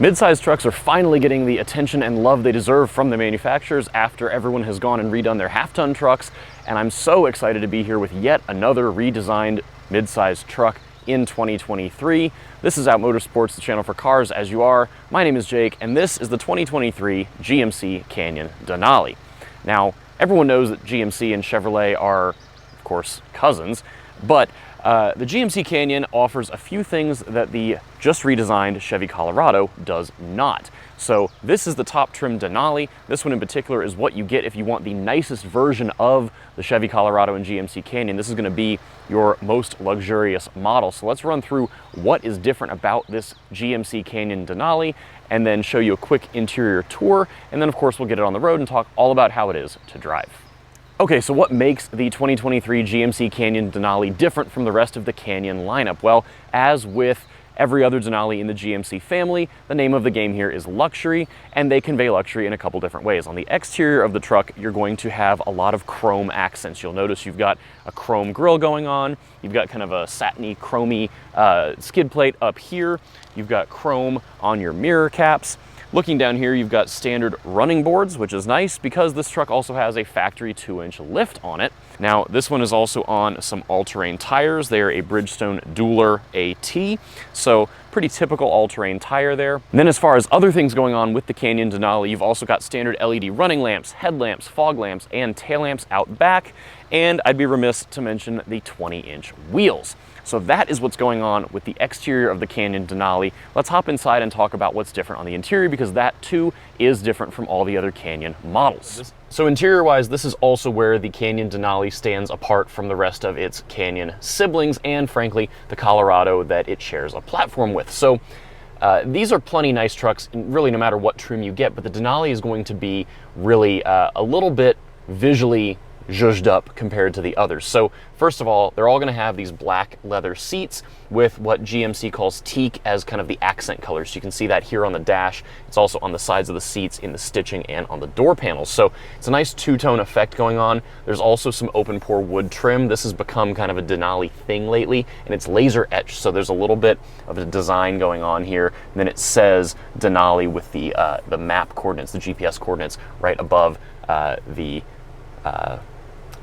Mid-size trucks are finally getting the attention and love they deserve from the manufacturers after everyone has gone and redone their half-ton trucks, and I'm so excited to be here with yet another redesigned mid-size truck in 2023. This is Out Motorsports, the channel for cars as you are. My name is Jake, and this is the 2023 GMC Canyon Denali. Now, everyone knows that GMC and Chevrolet are, of course, cousins, but the GMC Canyon offers a few things that the just redesigned Chevy Colorado does not. So this is the top trim Denali. This one in particular is what you get if you want the nicest version of the Chevy Colorado and GMC Canyon. This is going to be your most luxurious model. So let's run through what is different about this GMC Canyon Denali and then show you a quick interior tour. And then of course we'll get it on the road and talk all about how it is to drive. Okay, so what makes the 2023 GMC Canyon Denali different from the rest of the Canyon lineup? Well, as with every other Denali in the GMC family, the name of the game here is luxury, and they convey luxury in a couple different ways. On the exterior of the truck, you're going to have a lot of chrome accents. You'll notice you've got a chrome grille going on, you've got kind of a satiny, chromy skid plate up here, you've got chrome on your mirror caps. Looking down here, you've got standard running boards, which is nice because this truck also has a factory 2-inch lift on it. Now, this one is also on some all-terrain tires. They are a Bridgestone Dueler AT, so pretty typical all-terrain tire there. And then as far as other things going on with the Canyon Denali, you've also got standard LED running lamps, headlamps, fog lamps, and tail lamps out back. And I'd be remiss to mention the 20-inch wheels. So that is what's going on with the exterior of the Canyon Denali. Let's hop inside and talk about what's different on the interior, because that too is different from all the other Canyon models. So interior-wise, this is also where the Canyon Denali stands apart from the rest of its Canyon siblings and, frankly, the Colorado that it shares a platform with. So these are plenty nice trucks, really no matter what trim you get, but the Denali is going to be really a little bit visually zhuzhed up compared to the others. So first of all, they're all going to have these black leather seats with what GMC calls teak as kind of the accent colors. So you can see that here on the dash. It's also on the sides of the seats, in the stitching, and on the door panels. So it's a nice two-tone effect going on. There's also some open pore wood trim. This has become kind of a Denali thing lately, and it's laser etched. So there's a little bit of a design going on here. And then it says Denali with the map coordinates, the GPS coordinates right above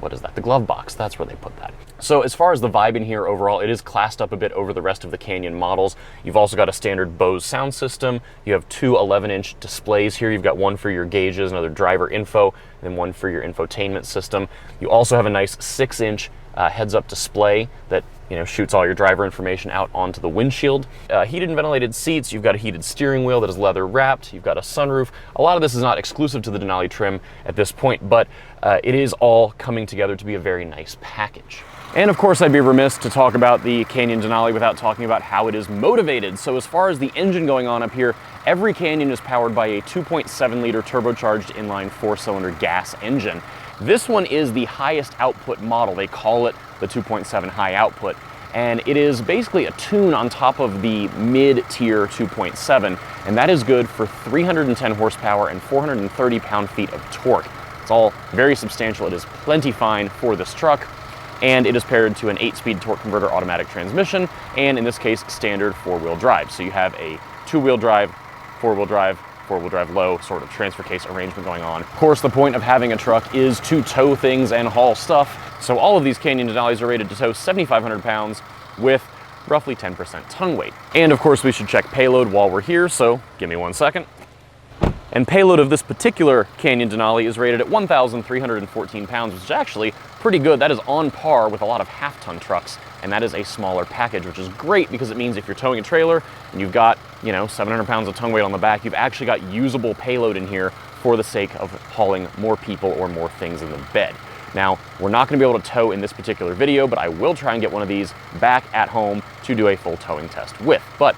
what is that? The glove box, that's where they put that. So as far as the vibe in here overall, it is classed up a bit over the rest of the Canyon models. You've also got a standard Bose sound system. You have two 11-inch displays here. You've got one for your gauges, another driver info, and then one for your infotainment system. You also have a nice 6-inch heads-up display that shoots all your driver information out onto the windshield. Heated and ventilated seats. You've got a heated steering wheel that is leather wrapped. You've got a sunroof. A lot of this is not exclusive to the Denali trim at this point, but it is all coming together to be a very nice package. And of course, I'd be remiss to talk about the Canyon Denali without talking about how it is motivated. So as far as the engine going on up here, every Canyon is powered by a 2.7-liter turbocharged inline 4-cylinder gas engine. This one is the highest output model. They call it the 2.7 high output. And it is basically a tune on top of the mid-tier 2.7. And that is good for 310 horsepower and 430 pound-feet of torque. It's all very substantial. It is plenty fine for this truck. And it is paired to an 8-speed torque converter automatic transmission. And in this case, standard 4-wheel drive. So you have a 2-wheel drive, 4-wheel drive, 4-wheel drive low sort of transfer case arrangement going on. Of course, the point of having a truck is to tow things and haul stuff. So all of these Canyon Denalis are rated to tow 7,500 pounds with roughly 10% tongue weight. And of course, we should check payload while we're here, so give me 1 second. And payload of this particular Canyon Denali is rated at 1,314 pounds, which is actually pretty good. That is on par with a lot of half-ton trucks, and that is a smaller package, which is great because it means if you're towing a trailer and you've got, 700 pounds of tongue weight on the back, you've actually got usable payload in here for the sake of hauling more people or more things in the bed. Now, we're not going to be able to tow in this particular video, but I will try and get one of these back at home to do a full towing test with. But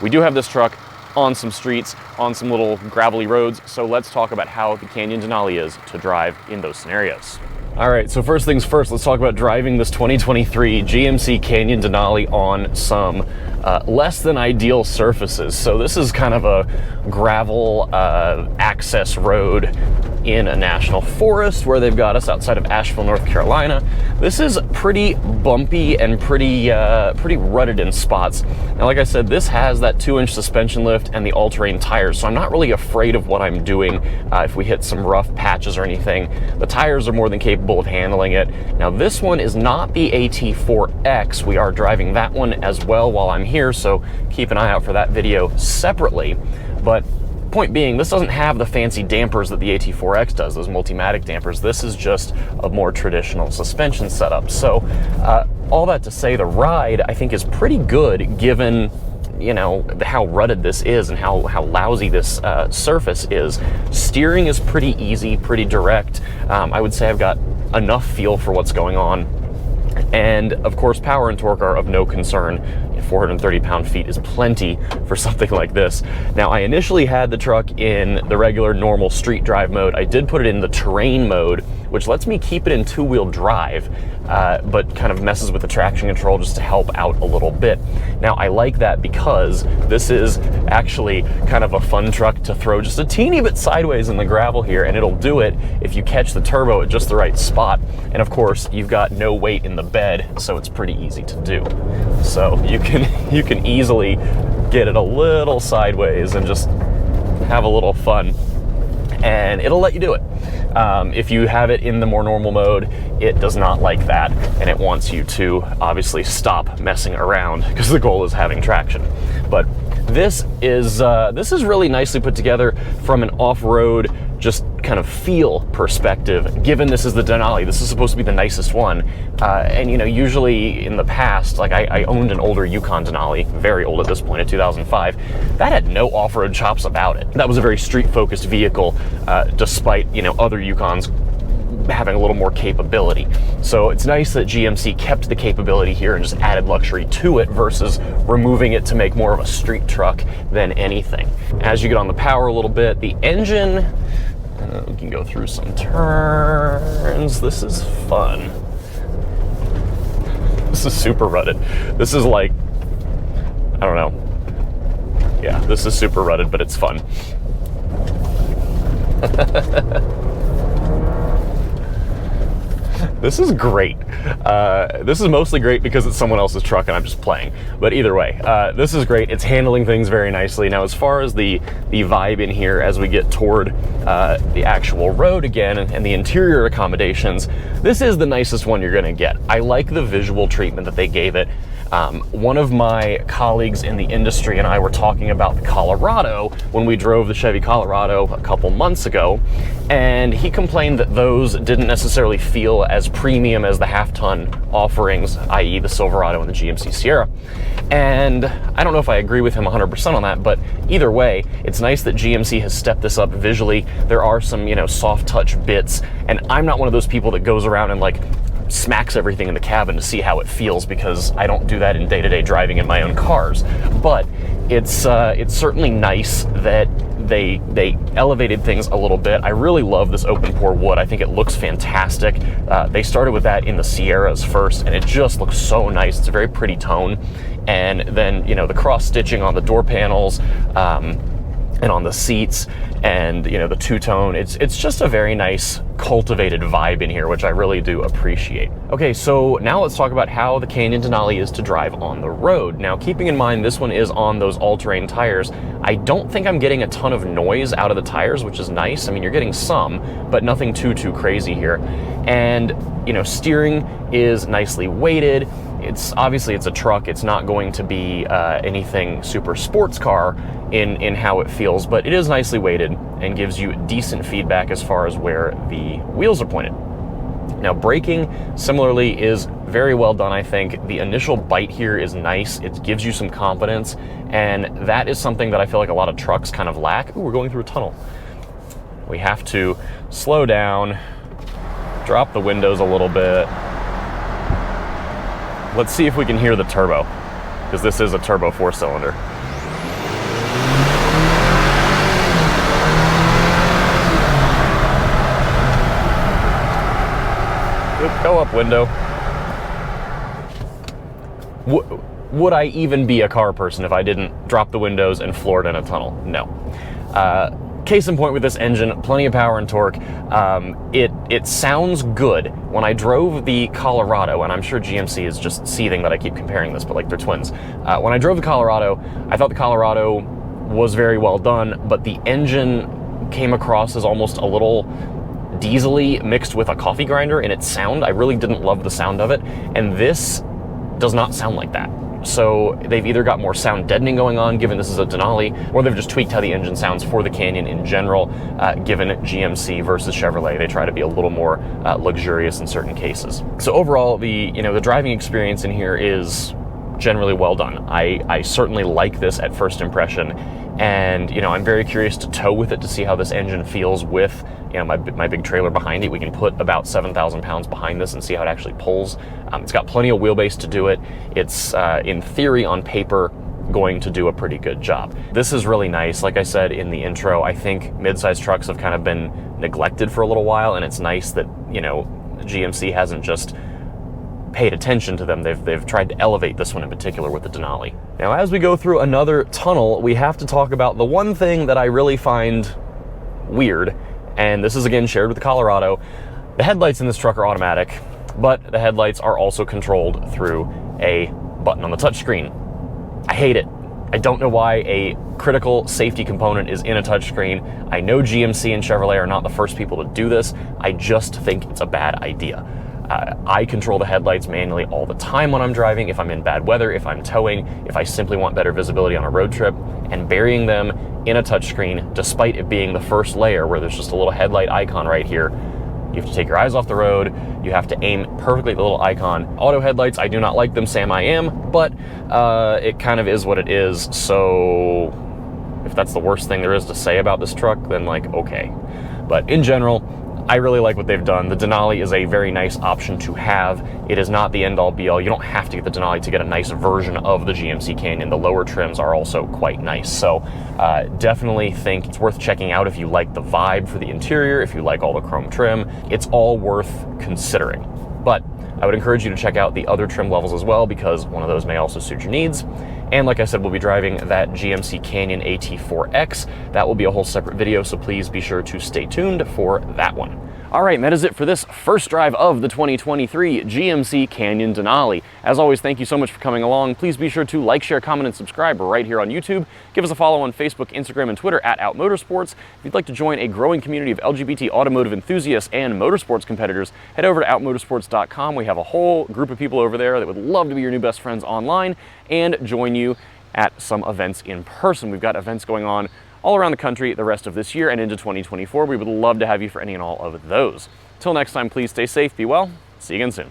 we do have this truck on some streets, on some little gravelly roads, so let's talk about how the Canyon Denali is to drive in those scenarios. All right, so first things first, let's talk about driving this 2023 GMC Canyon Denali on some less than ideal surfaces. So this is kind of a gravel access road in a national forest where they've got us outside of Asheville, North Carolina. This is pretty bumpy and pretty rutted in spots. Now, like I said, this has that 2-inch suspension lift and the all-terrain tires, so I'm not really afraid of what I'm doing if we hit some rough patches or anything. The tires are more than capable of handling it. Now, this one is not the AT4X. We are driving that one as well while I'm here, so keep an eye out for that video separately. But point being, this doesn't have the fancy dampers that the AT4X does, those Multimatic dampers. This is just a more traditional suspension setup. So all that to say, the ride I think is pretty good given, you know, how rutted this is and how lousy this surface is. Steering is pretty easy, pretty direct. I would say I've got enough feel for what's going on. And of course, power and torque are of no concern. 430 pound-feet is plenty for something like this. Now, I initially had the truck in the regular normal street drive mode. I did put it in the terrain mode, which lets me keep it in 2-wheel drive, but kind of messes with the traction control just to help out a little bit. Now, I like that because this is actually kind of a fun truck to throw just a teeny bit sideways in the gravel here, and it'll do it if you catch the turbo at just the right spot. And of course, you've got no weight in the bed, so it's pretty easy to do. So you can easily get it a little sideways and just have a little fun, and it'll let you do it. If you have it in the more normal mode, it does not like that, and it wants you to obviously stop messing around because the goal is having traction. But this is really nicely put together from an off-road just kind of feel perspective, given this is the Denali. This is supposed to be the nicest one. And you know, usually in the past, like I owned an older Yukon Denali, very old at this point, in 2005. That had no off-road chops about it. That was a very street-focused vehicle, despite, you know, other Yukons having a little more capability. So it's nice that GMC kept the capability here and just added luxury to it versus removing it to make more of a street truck than anything. As you get on the power a little bit, the engine, we can go through some turns. This is fun. This is super rutted. This is like, I don't know. Yeah, this is super rutted, but it's fun. This is great. This is mostly great because it's someone else's truck and I'm just playing. But either way, this is great. It's handling things very nicely. Now, as far as the vibe in here, as we get toward the actual road again and the interior accommodations, this is the nicest one you're gonna get. I like the visual treatment that they gave it. One of my colleagues in the industry and I were talking about the Colorado when we drove the Chevy Colorado a couple months ago, and he complained that those didn't necessarily feel as premium as the half-ton offerings, i.e. the Silverado and the GMC Sierra. And I don't know if I agree with him 100% on that, but either way, it's nice that GMC has stepped this up visually. There are some, you know, soft touch bits, and I'm not one of those people that goes around and like smacks everything in the cabin to see how it feels, because I don't do that in day-to-day driving in my own cars. But it's certainly nice that they elevated things a little bit. I really love this open pore wood. I think it looks fantastic. They started with that in the Sierras first, and it just looks so nice. It's a very pretty tone. And then, you know, the cross stitching on the door panels, and on the seats, and you know, the two-tone, it's just a very nice cultivated vibe in here, which I really do appreciate. Okay, so now let's talk about how the Canyon Denali is to drive on the road. Now, keeping in mind this one is on those all-terrain tires, I don't think I'm getting a ton of noise out of the tires, which is nice. I mean, you're getting some, but nothing too crazy here. And you know, steering is nicely weighted. It's obviously, it's a truck. It's not going to be anything super sports car in how it feels, but it is nicely weighted and gives you decent feedback as far as where the wheels are pointed. Now, braking similarly is very well done. I think the initial bite here is nice. It gives you some confidence, and that is something that I feel like a lot of trucks kind of lack. Ooh, we're going through a tunnel. We have to slow down, drop the windows a little bit. Let's see if we can hear the turbo, because this is a turbo 4-cylinder. Go up, window. Would I even be a car person if I didn't drop the windows and floor it in a tunnel? No. Case in point with this engine, plenty of power and torque. It sounds good. When I drove the Colorado, and I'm sure GMC is just seething that I keep comparing this, but like they're twins. When I drove the Colorado, I thought the Colorado was very well done, but the engine came across as almost a little diesel-y mixed with a coffee grinder in its sound. I really didn't love the sound of it, and this does not sound like that. So they've either got more sound deadening going on, given this is a Denali, or they've just tweaked how the engine sounds for the Canyon in general, given GMC versus Chevrolet. They try to be a little more luxurious in certain cases. So overall, the driving experience in here is generally well done. I certainly like this at first impression, and I'm very curious to tow with it to see how this engine feels with my big trailer behind it. We can put about 7,000 pounds behind this and see how it actually pulls. It's got plenty of wheelbase to do it. It's in theory, on paper, going to do a pretty good job. This is really nice. Like I said in the intro, I think mid-size trucks have kind of been neglected for a little while, and it's nice that GMC hasn't just paid attention to them. They've tried to elevate this one in particular with the Denali. Now, as we go through another tunnel, we have to talk about the one thing that I really find weird, and this is again shared with the Colorado. The headlights in this truck are automatic, but the headlights are also controlled through a button on the touchscreen. I hate it. I don't know why a critical safety component is in a touchscreen. I know GMC and Chevrolet are not the first people to do this. I just think it's a bad idea. I control the headlights manually all the time when I'm driving, if I'm in bad weather, if I'm towing, if I simply want better visibility on a road trip, and burying them in a touchscreen, despite it being the first layer where there's just a little headlight icon right here. You have to take your eyes off the road, you have to aim perfectly at the little icon. Auto headlights, I do not like them, Sam I am, but it kind of is what it is, so if that's the worst thing there is to say about this truck, then like, okay. But in general, I really like what they've done. The Denali is a very nice option to have. It is not the end-all be-all. You don't have to get the Denali to get a nice version of the GMC Canyon. The lower trims are also quite nice. So definitely think it's worth checking out if you like the vibe for the interior, if you like all the chrome trim. It's all worth considering. But I would encourage you to check out the other trim levels as well, because one of those may also suit your needs. And like I said, we'll be driving that GMC Canyon AT4X. That will be a whole separate video, so please be sure to stay tuned for that one. All right, that is it for this first drive of the 2023 GMC Canyon Denali. As always, thank you so much for coming along. Please be sure to like, share, comment, and subscribe right here on YouTube. Give us a follow on Facebook, Instagram, and Twitter at Out Motorsports. If you'd like to join a growing community of LGBT automotive enthusiasts and motorsports competitors, head over to outmotorsports.com. We have a whole group of people over there that would love to be your new best friends online and join you at some events in person. We've got events going on all around the country the rest of this year and into 2024. We would love to have you for any and all of those. Till next time, please stay safe, be well, see you again soon.